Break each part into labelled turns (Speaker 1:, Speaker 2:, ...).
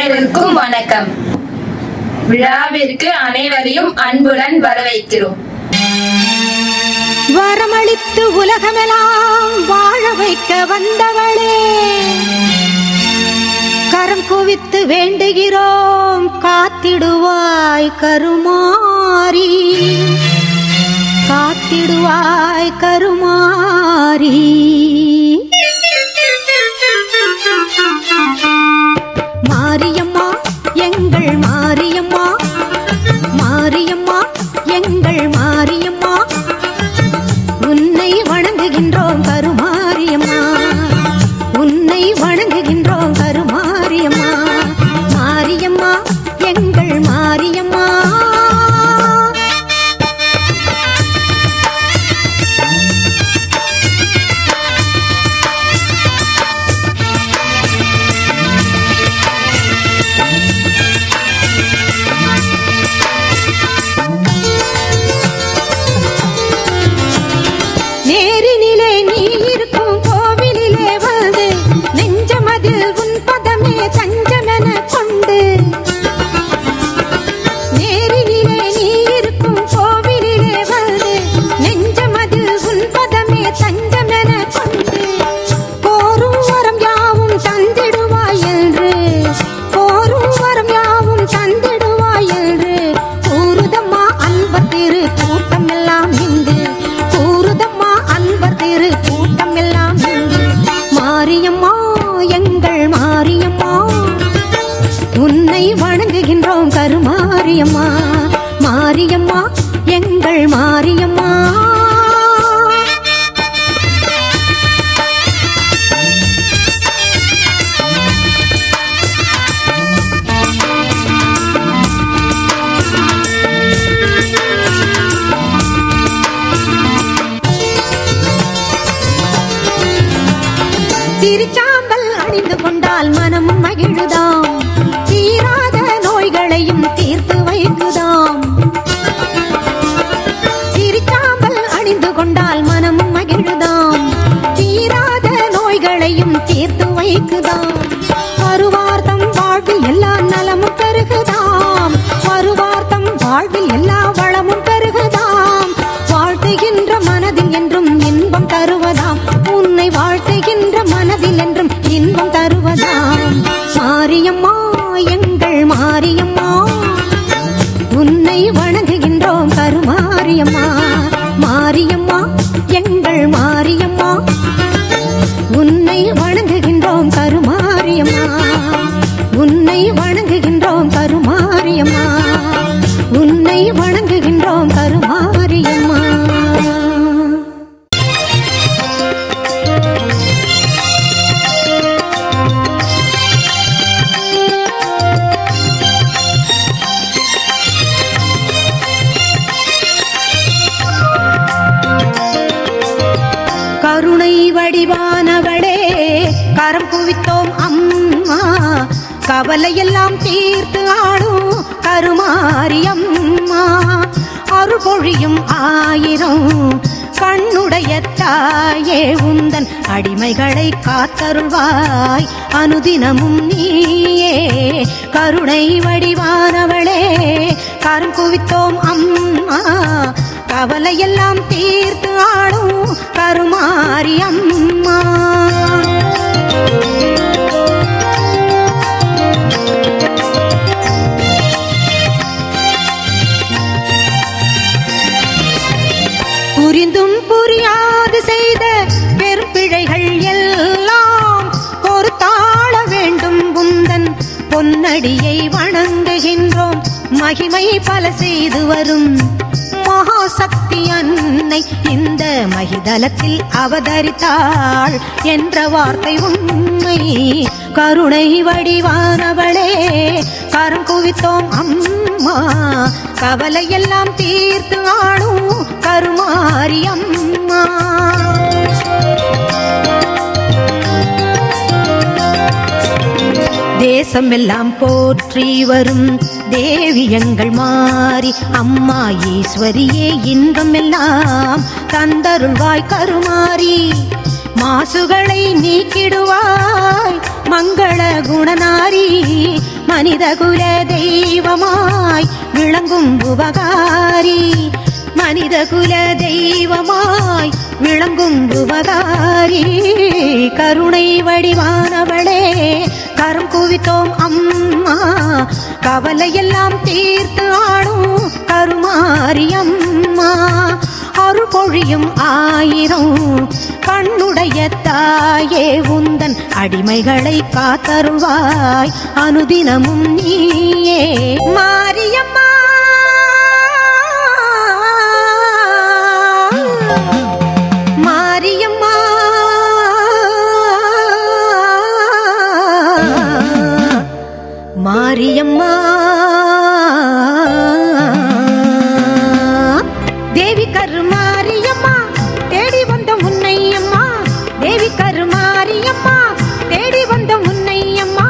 Speaker 1: அனைவருக்கும் வணக்கம். விழாவிற்கு அனைவரையும் அன்புடன் வரவேற்கிறோம்.
Speaker 2: வரமளித்து உலகமெல்லாம் வாழ வைக்க வந்தவளே, கரம் குவித்து வேண்டுகிறோம், காத்திடுவாய் கருமாரி, காத்திடுவாய் கருமாரி. மாரியம்மா எங்கள் மாரியம்மா, மாரியம்மா எங்கள் மாரியம்மா, உன்னை வணங்குகின்றோம் கருமாரியம்மா, உன்னை வணங்குகின்றோம் கருமாரியம்மா, மாரியம்மா எங்கள் மாரியம்மா. நேரினிலே நீ இருக்கும் கோவிலிலே வந்து நெஞ்சமதில் உன் பதமே தஞ்சமென கொண்டு, நேரினிலே நீ இருக்கும் கோவிலிலே வந்து நெஞ்சமதில் உன் பதமே தஞ்சமென கொண்டு, கோரும் வரம் யாவும் தந்திடுவாய் என்று, கோரும் வரம் யாவும் தந்திடுவாய் என்று கூறுதம்மா அன்பர் திரு கூட்டம் எல்லாம் இங்கு, கூறுதம்மா அன்பர் திரு கூட்டம் எல்லாம் இங்கு. மாரியம்மா எங்கள் மாரியம்மா, உன்னை வணங்குகின்றோம் கருமாரியம்மா, மாரியம்மா எங்கள் மாரியம்மா. திருச்சாம்பல் அணிந்து கொண்டால் மனம் மகிழுதாம், தீராத நோய்களையும் தீர்த்து வைக்குதாம். திருச்சாம்பல் அணிந்து கொண்டால் மனம் மகிழுதாம், தீராத நோய்களையும் தீர்த்து வைக்குதாம். வருவார்த்தம் வாழ்வில் எல்லா நலமும் பெருகுதாம், வருவார்த்தம் வாழ்வில் எல்லா வளமும் பெருகுதாம். வாழ்த்துகின்ற மனதில் என்றும் இன்பம் தருவதாம், உன்னை வாழ்த்துகின்ற மனதில் என்றும் இன்பம் தருவதாம். மாரியம்மா எங்கள் மாரியம்மா, உன்னை வணங்குகின்றோம் கருமாரியம்மா, மாரியம்மா எங்கள் மாரியம்மா, உன்னை வணங்குகின்றோம் கருமாரியம்மா, உன்னை வணங்குகின்றோம் கருமாரியம்மா, உன்னை வணங்குகின்றோம் கருமாரியம்மா. கருணை வடிவானவளே, கரம் குவித்தோம் அம்மா, கவலையெல்லாம் தீர்த்து ஆடும் கருமாரியம்மா. அருள் பொழியும் ஆயிரம் கண்ணுடைய தாயே, உந்தன் அடிமைகளை காத்தருள்வாய் அனுதினமும் நீயே. கருணை வடிவானவளே, கரம் குவித்தோம் அம்மா, கவலையெல்லாம் தீர்த்து ஆடும் கருமாரியம்மா. புரிந்தும் புரியாது செய்த பெரும்பிழைகள் எல்லாம் பொறுத்தாள வேண்டும் உந்தன் பொன்னடியை வணங்குகின்றோம். மகிமை பல செய்து வரும் மகாசக்தி அன்னை இந்த மகிதலத்தில் அவதரித்தாள் என்ற வார்த்தை உண்மை. கருணை வடிவானவளே, கரம் குவித்தோம் அம்மா, கவலையெல்லாம் தீர்த்து ஆடும் கருமாரியம்மா. தேசம் எல்லாம் போற்றி வரும் தேவி எங்கள் மாறி அம்மா ஈஸ்வரியே, இன்பம் எல்லாம் தந்தருள்வாய் கருமாரி. மாசுகளை நீக்கிடுவாய் மங்கள குணநாரி, மனித மனிதகுல தெய்வமாய் விளங்கும் உபகாரி, மனிதகுல தெய்வமாய் விளங்கும் உபகாரி, கருணை வடிவானவளே கரம் குவித்தோம் அம்மா, கவலையெல்லாம் தீர்த்து ஆடும் கருமாரி அம்மா, அருள் பொழியும் ஆயிரம் கண்ணுடைய தாயே உந்தன் அடிமைகளை காத்தருள்வாய் அனுதினமும் நீயே மாரியம்மா. மாரியம்மா மாரியம்மா தேவி கருமாரியம்மா தேடி வந்த உன்னையம்மா, தேவி கருமாரியம்மா தேடி வந்த உன்னையம்மா,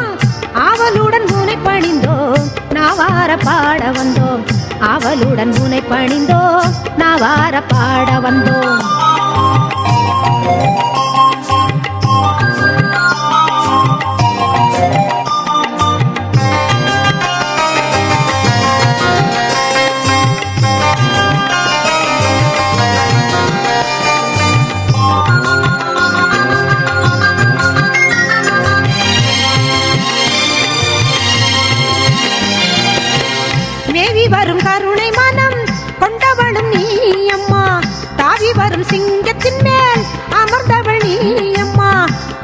Speaker 2: ஆவலுடன் உனை பணிந்தோம் நாவார பாட வந்தோம், ஆவலுடன் உனை பணிந்தோம் நாவார பாட வந்தோம். மேவி வரும் கருணை மனம் கொண்டவளும் நீ அம்மா, தாவி வரும் சிங்கத்தின் மேல் அமர்ந்தவள் நீ அம்மா,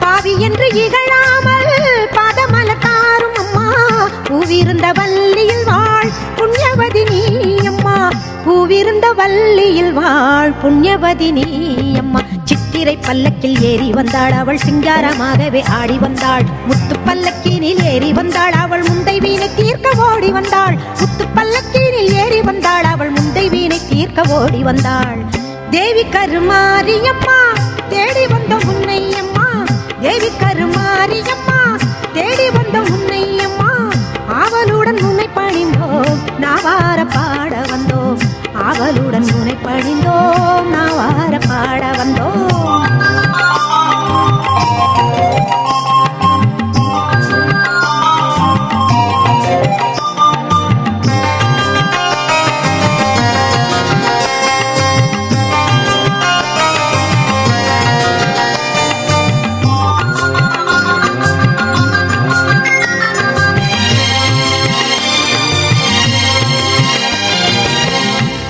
Speaker 2: பாவி என்று இகழாமல் பாதமல தாரும் அம்மா, பூவிருந்த வள்ளியில் வாழ் புண்ணியவதி நீ அம்மா, பூவிருந்த வள்ளியில் வாழ் புண்ணியவதி நீ அம்மா. சித்திரை பல்லக்கில் ஏறி வந்தாள் அவள் சிங்காரமாகவே ஆடி வந்தாள், முத்து பல்லக்கினில் ஏறி வந்தாள் அவள் முந்தை வீணை தீர்க்க ஓடி வந்தாள், முத்து பல்லக்கினில் ஏறி வந்தாள் அவள் முந்தை வீணை தீர்க்க ஓடி வந்தாள். தேவி கருமாரியம்மா தேடி வந்த உன்னையம்மா, தேவி கருமாரியம்மா தேடி வந்த உன்னையம்மா, ஆவலுடன் உன்னை பணிந்தோம் நாவார பாட வந்தோம், ஆவலுடன் உன்னை பணிந்தோம் நாவார பாட வந்தோம்.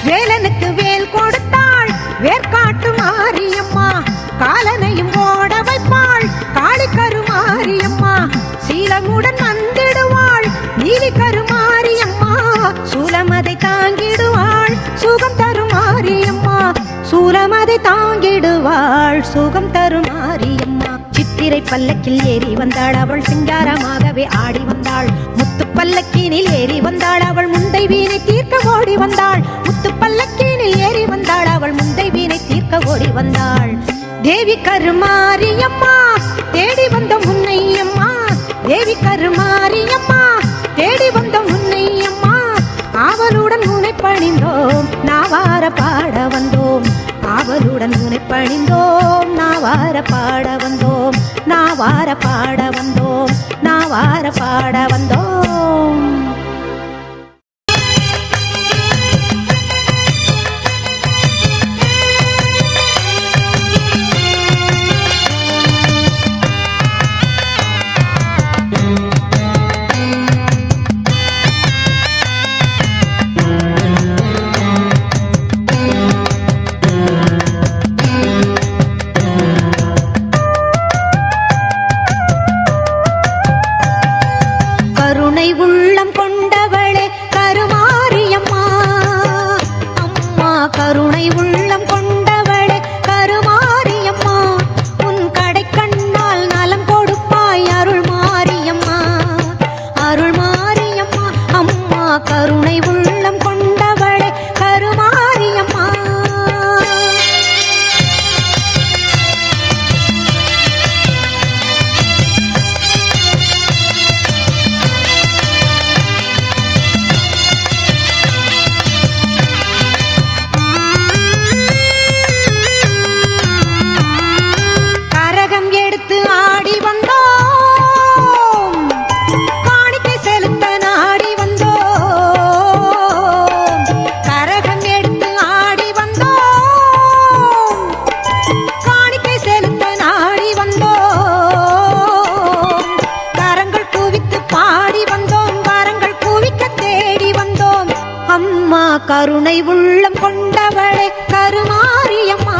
Speaker 2: வேலனுக்கு வேல் கொடுத்தாள் வேர்காட்டு மாரியம்மா, காலனையும் ஓட வைப்பாள் காளி கருமாரியம்மா, சீலமுடன் வந்திடுவாள் நீலி கருமாரியம்மா, சூலமதை தாங்கிடுவாள் சுகம் தருமாரியம்மா, சூலமதை தாங்கிடுவாள் சுகம் தருமாரியம்மா. சித்திரை பல்லக்கில் ஏறி வந்தாள் அவள் சிங்காரமாகவே ஆடி வந்தாள், முத்து பல்லக்கினில் ஏறி வந்தாள் அவள் முந்தை வீணை தீர்க்க ஓடி வந்தாள், முத்து பல்லக்கினில் ஏறி வந்தாள் அவள் முந்தை வீணை தீர்க்க ஓடி வந்தாள். தேவி கருமாரியம்மா தேடி வந்த உன்னையம்மா, தேவி கருமாரியம்மா தேடி வந்த உன்னையம்மா, ஆவலுடன் உன்னை பணிந்தோம் நாவார பாட வந்தோம், ஆவலுடன் உன்னை பணிந்தோம் நாவார பாட வந்தோம், நாவார பாட வந்தோம், நாவார பாட வந்தோம். கருணை உள்ளம் கொண்டவளே கருமாரியம்மா, அம்மா கருணை உள்ளம் கொண்டவளே கருமாரியம்மா, உன் கடை கண்ணால் நலம் கொடுப்பாய் அருள் மாரியம்மா, அருள் மாரியம்மா, அம்மா கருணை உள்ளம் கொண்டவளே கருமாரியம்மா. கரகம் எடுத்து ஆடி வந்தோம், காணிக்கை செலுத்த கருணை உள்ளம் கொண்டவளே கருமாரியம்மா.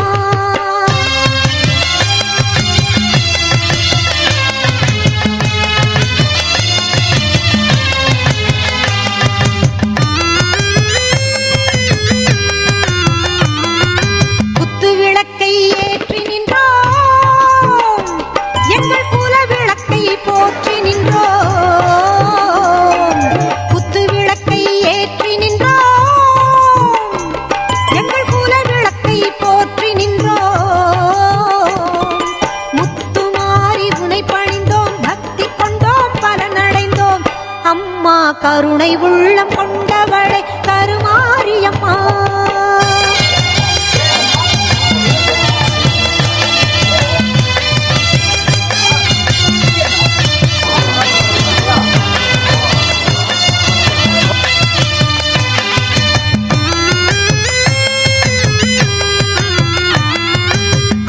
Speaker 2: குத்து விளக்கை ஏற்றி நின்றோம், எங்கள் குல விளக்கை போற்றி நின்றோம். குத்து விளக்கை ஏற்றி நின்றோம், எங்கள் குல விளக்கை போற்றி நின்றோம். முத்துமாரி உனை பணிந்தோம், பக்தி கொண்டோம், பலனடைந்தோம். அம்மா கருணை உள்ளம் கொண்டவளே கருமாரியம்மா.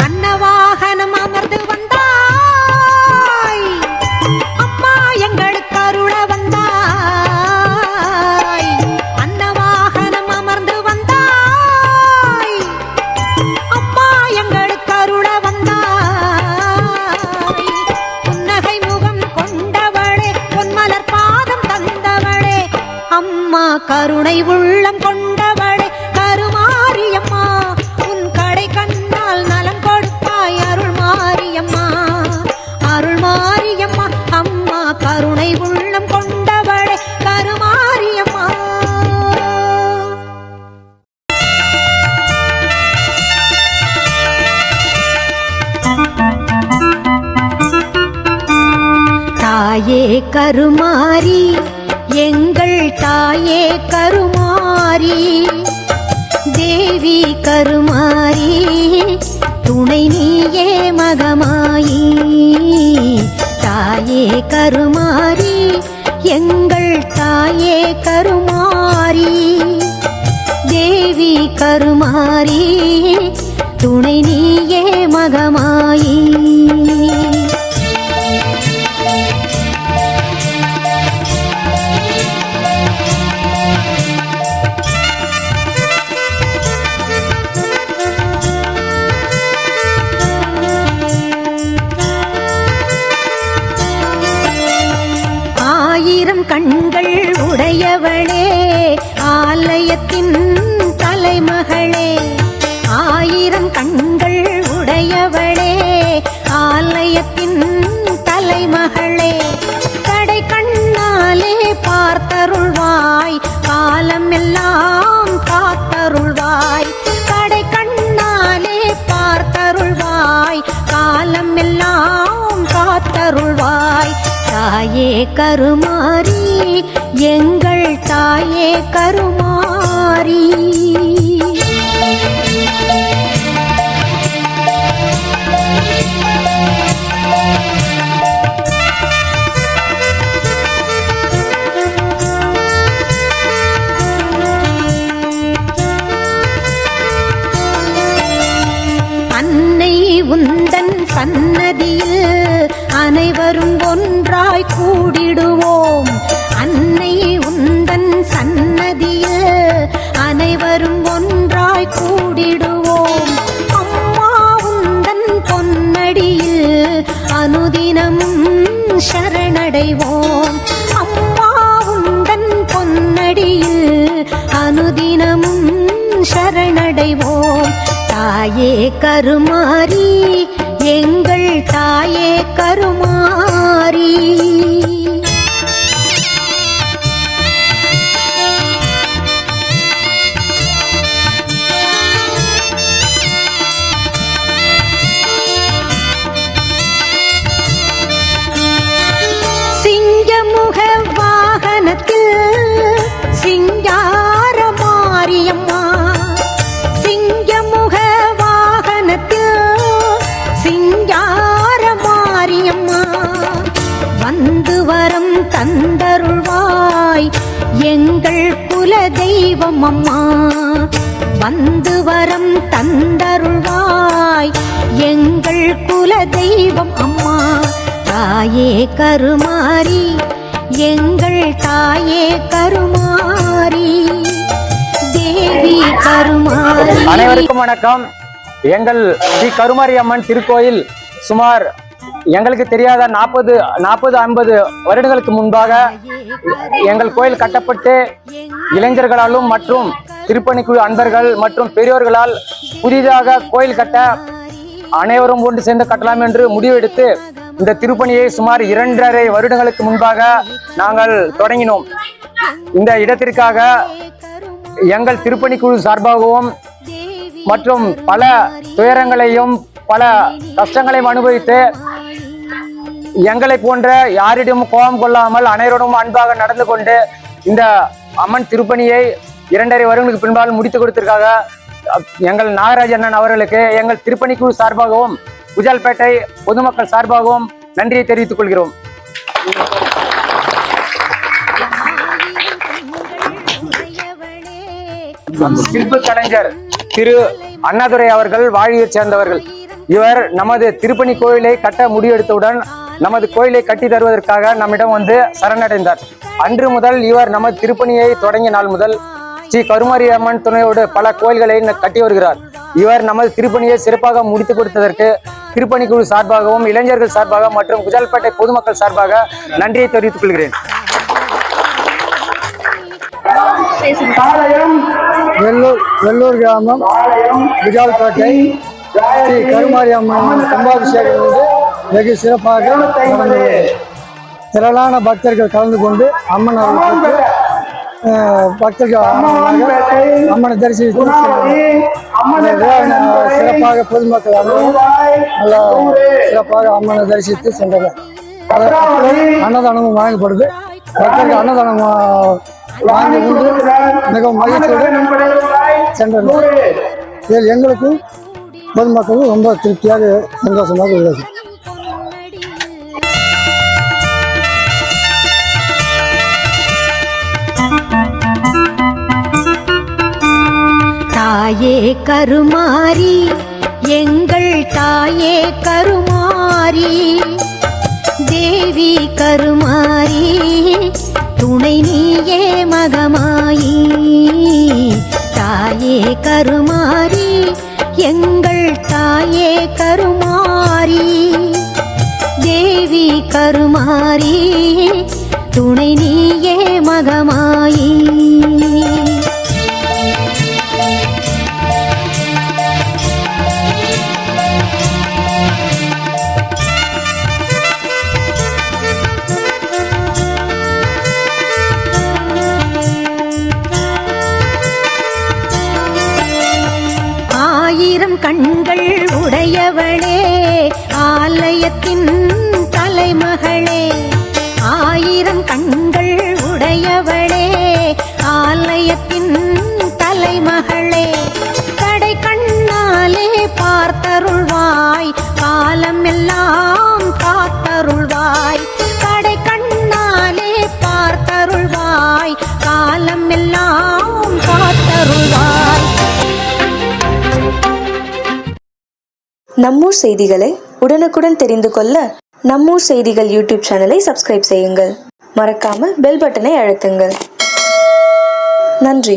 Speaker 2: அன்னவாகனம் அமர்ந்து வந்தாய், அம்மா எங்களுக்கு அருள வந்தாய். அன்னவாகனம் அமர்ந்து வந்தாய், அம்மா எங்களுக்கு அருள வந்தாய். புன்னகை முகம் கொண்டவளே, பொன்மலர் பாதம் தந்தவளே, அம்மா கருணை உள்ளம் கொண்டவளே கருமாரியம்மா. உன் கடை கண்ணால் நலம் கொடுப்பாய் அருள் மாரியம்மா. அருள் மாரியம்மா, அம்மா கருணை உள்ளம் கொண்டவளே கருமாரியம்மா. தாயே கருமாரி, எங்கள் தாயே கருமாரி, தேவி கருமாரி, துணை நீயே மகமாயி. தாயே கருமாரி, எங்கள் தாயே கருமாரி, தேவி கருமாரி, துணை நீயே மகமாயி. ஆயிரம் கண்கள் உடையவளே, ஆலயத்தின் தலைமகளே. ஆயிரம் கண்கள் உடையவளே, ஆலயத்தின் தலைமகளே. கடை கண்ணாலே பார்த்தருள்வாய், காலம் எல்லாம் காத்தருள்வாய். கடை கண்ணாலே பார்த்தருள்வாய், காலம் எல்லாம் காத்தருள்வாய். தாயே கருமாரி, எங்கள் தாயே கருமாரி. அன்னை உந்தன் சன்னதியில் அனைவரும் ஒன்றாய் கூடிடுவோம். அன்னை உந்தன் சன்னதியில் அனைவரும் ஒன்றாய் கூடிடுவோம். அம்மா உந்தன் பொன்னடியில் அனுதினமும் சரணடைவோம். அம்மா உந்தன் பொன்னடியில் அனுதினமும் சரணடைவோம். தாயே கருமாரி, எங்கள் தாயே கருமாரி. சிங்கமுக வாகனத்தில் சிங்கார மாரியம்மா. சிங்கமுக வாகனத்தில் சிங்கார மாரியம்மா. வந்து வரம் தந்தருள்வாய் எங்கள் குல தெய்வம் அம்மா. வந்து வரம் தந்தருள்வாய் எங்கள் குல தெய்வம் அம்மா. தாயே கருமாரி, எங்கள் தாயே கருமாரி. கருமாரி.
Speaker 3: அனைவருக்கும் வணக்கம். எங்கள் ஸ்ரீ கருமாரி அம்மன் திருக்கோயில் சுமார் எங்களுக்கு தெரியாத 40-50 வருடங்களுக்கு முன்பாக எங்கள் கோயில் கட்டப்பட்டு இளைஞர்களாலும் மற்றும் திருப்பணிக்குழு அன்பர்கள் மற்றும் பெரியோர்களால் புதிதாக கோயில் கட்ட அனைவரும் ஒன்று சேர்ந்து கட்டலாம் என்று முடிவெடுத்து இந்த திருப்பணியை சுமார் 2.5 வருடங்களுக்கு முன்பாக நாங்கள் தொடங்கினோம். இந்த இடத்திற்காக எங்கள் திருப்பணிக்குழு சார்பாகவும் மற்றும் பல துயரங்களையும் பல கஷ்டங்களையும் அனுபவித்து எங்களை போன்ற யாரிடமும் கோபம் கொள்ளாமல் அனைவரிடமும் அன்பாக நடந்து கொண்டு இந்த அம்மன் திருப்பணியை 2.5 வருடங்களுக்கு பின்பால் முடித்து கொடுத்திருக்காங்க. எங்கள் நாகராஜ் அண்ணன் அவர்களுக்கு எங்கள் திருப்பணிக்குழு சார்பாகவும் குஜால்பேட்டை பொதுமக்கள் சார்பாகவும் நன்றியை தெரிவித்துக் கொள்கிறோம். சிற்ப கலைஞர் திரு அண்ணாதுரை அவர்கள் வாழியைச் சேர்ந்தவர்கள். இவர் நமது திருப்பணி கோயிலை கட்ட முடிவெடுத்தவுடன் நமது கோயிலை கட்டி தருவதற்காக நம்மிடம் வந்து சரணடைந்தார். அன்று முதல் இவர் நமது திருப்பணியை தொடங்கிய நாள் முதல் ஸ்ரீ கருமாரி அம்மன் துணையோடு பல கோயில்களை கட்டி வருகிறார். இவர் நமது திருப்பணியை சிறப்பாக முடித்து கொடுத்ததற்கு திருப்பணிக்குழு சார்பாகவும் இளைஞர்கள் சார்பாக மற்றும் குஜால்பேட்டை பொதுமக்கள் சார்பாக நன்றியை தெரிவித்துக் கொள்கிறேன்.
Speaker 4: வெள்ளூர் கிராமம் குஜால்பேட்டை ஸ்ரீ கருமாரி அம்மன் கும்பாபிஷேகம் வந்து வெகு சிறப்பாக நடந்தது. திரளான பக்தர்கள் கலந்து கொண்டு அம்மன் அவர்களுக்கு பக்தர்கள் அம்மனை தரிசித்து சிறப்பாக பொதுமக்கள் நல்லா சிறப்பாக அம்மனை தரிசித்து சென்றனர். அன்னதானமும் வழங்கப்படுது. பக்தர்கள் அன்னதானம் வாங்கி கொண்டு மிகவும் மகிழ்ச்சியோடு சென்றனர். இதில் எங்களுக்கும் பொதுமக்களும் ரொம்ப திருப்தியாக சந்தோஷமாக உள்ளது.
Speaker 2: தாயே கருமாரி, எங்கள் தாயே கருமாரி, தேவி கருமாரி, துணை நீயே மகமாயி. தாயே கருமாரி, எங்கள் தாயே கருமாரி, தேவி கருமாரி, துணை நீயே மகமாயி. ஆயிரம் கண்கள் உடையவளே, ஆலயத்தின் தலைமகளே. ஆயிரம் கண்கள் உடையவளே, ஆலயத்தின் தலைமகளே. கடை கண்ணாலே பார்த்தருள்வாய், காலம் எல்லாம் காத்தருள்வாய். கடை கண்ணாலே பார்த்தருள்வாய், காலம் எல்லாம் காத்தருள்வாய்.
Speaker 5: நம்மூர் செய்திகளை உடனுக்குடன் தெரிந்து கொள்ள நம்மூர் செய்திகள் யூடியூப் சேனலை சப்ஸ்கிரைப் செய்யுங்கள். மறக்காம பெல் பட்டனை அழுத்துங்கள். நன்றி.